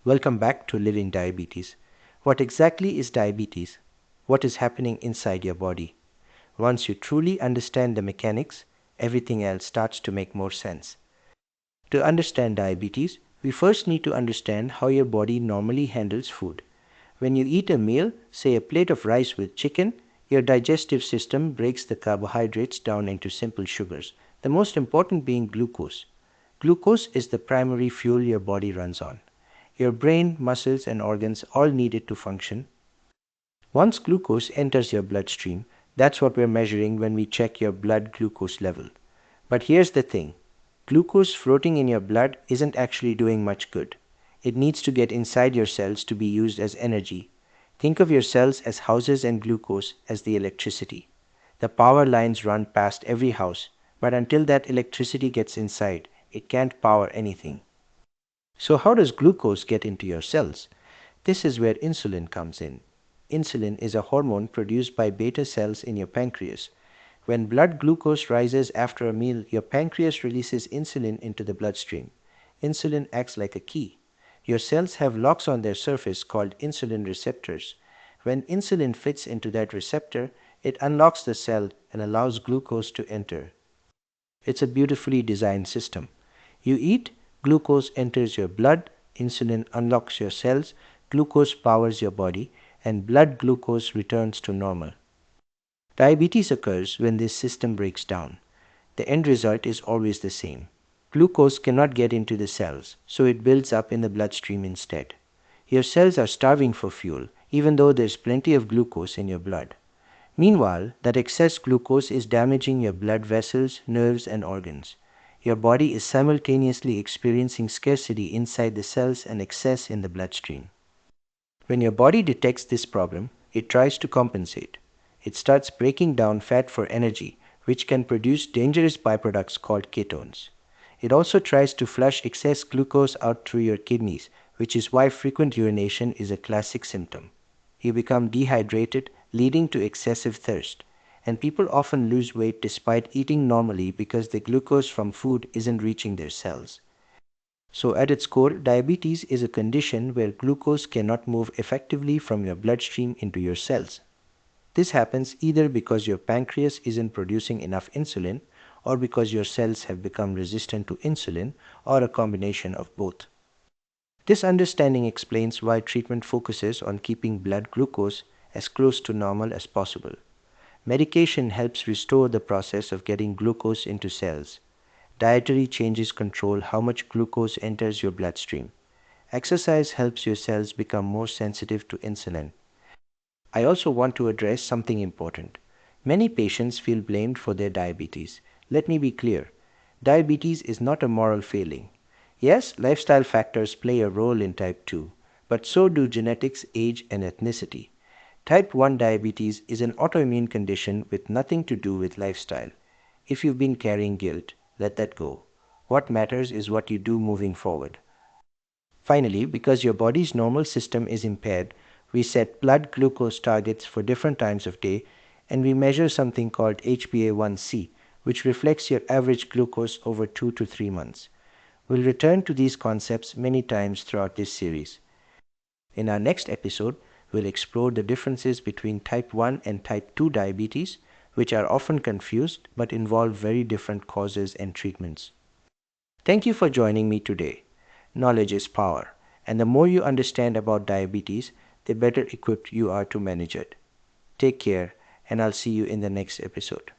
Welcome back to Living Diabetes. What exactly is diabetes? What is happening inside your body? Once you truly understand the mechanics, everything else starts to make more sense. To understand diabetes, we first need to understand how your body normally handles food. When you eat a meal, say a plate of rice with chicken, your digestive system breaks the carbohydrates down into simple sugars, the most important being glucose. Glucose is the primary fuel your body runs on. Your brain, muscles, and organs all need it to function. Once glucose enters your bloodstream, that's what we're measuring when we check your blood glucose level. But here's the thing. Glucose floating in your blood isn't actually doing much good. It needs to get inside your cells to be used as energy. Think of your cells as houses and glucose as the electricity. The power lines run past every house, but until that electricity gets inside, it can't power anything. So how does glucose get into your cells? This is where insulin comes in. Insulin is a hormone produced by beta cells in your pancreas. When blood glucose rises after a meal, your pancreas releases insulin into the bloodstream. Insulin acts like a key. Your cells have locks on their surface called insulin receptors. When insulin fits into that receptor, it unlocks the cell and allows glucose to enter. It's a beautifully designed system. You eat, glucose enters your blood, insulin unlocks your cells, glucose powers your body, and blood glucose returns to normal. Diabetes occurs when this system breaks down. The end result is always the same. Glucose cannot get into the cells, so it builds up in the bloodstream instead. Your cells are starving for fuel, even though there's plenty of glucose in your blood. Meanwhile, that excess glucose is damaging your blood vessels, nerves, and organs. Your body is simultaneously experiencing scarcity inside the cells and excess in the bloodstream. When your body detects this problem, it tries to compensate. It starts breaking down fat for energy, which can produce dangerous byproducts called ketones. It also tries to flush excess glucose out through your kidneys, which is why frequent urination is a classic symptom. You become dehydrated, leading to excessive thirst. And people often lose weight despite eating normally because the glucose from food isn't reaching their cells. So at its core, diabetes is a condition where glucose cannot move effectively from your bloodstream into your cells. This happens either because your pancreas isn't producing enough insulin, or because your cells have become resistant to insulin, or a combination of both. This understanding explains why treatment focuses on keeping blood glucose as close to normal as possible. Medication helps restore the process of getting glucose into cells. Dietary changes control how much glucose enters your bloodstream. Exercise helps your cells become more sensitive to insulin. I also want to address something important. Many patients feel blamed for their diabetes. Let me be clear. Diabetes is not a moral failing. Yes, lifestyle factors play a role in type 2, but so do genetics, age, and ethnicity. Type 1 diabetes is an autoimmune condition with nothing to do with lifestyle. If you've been carrying guilt, let that go. What matters is what you do moving forward. Finally, because your body's normal system is impaired, we set blood glucose targets for different times of day, and we measure something called HbA1c, which reflects your average glucose over 2 to 3 months. We'll return to these concepts many times throughout this series. In our next episode, we'll explore the differences between type 1 and type 2 diabetes, which are often confused but involve very different causes and treatments. Thank you for joining me today. Knowledge is power, and the more you understand about diabetes, the better equipped you are to manage it. Take care, and I'll see you in the next episode.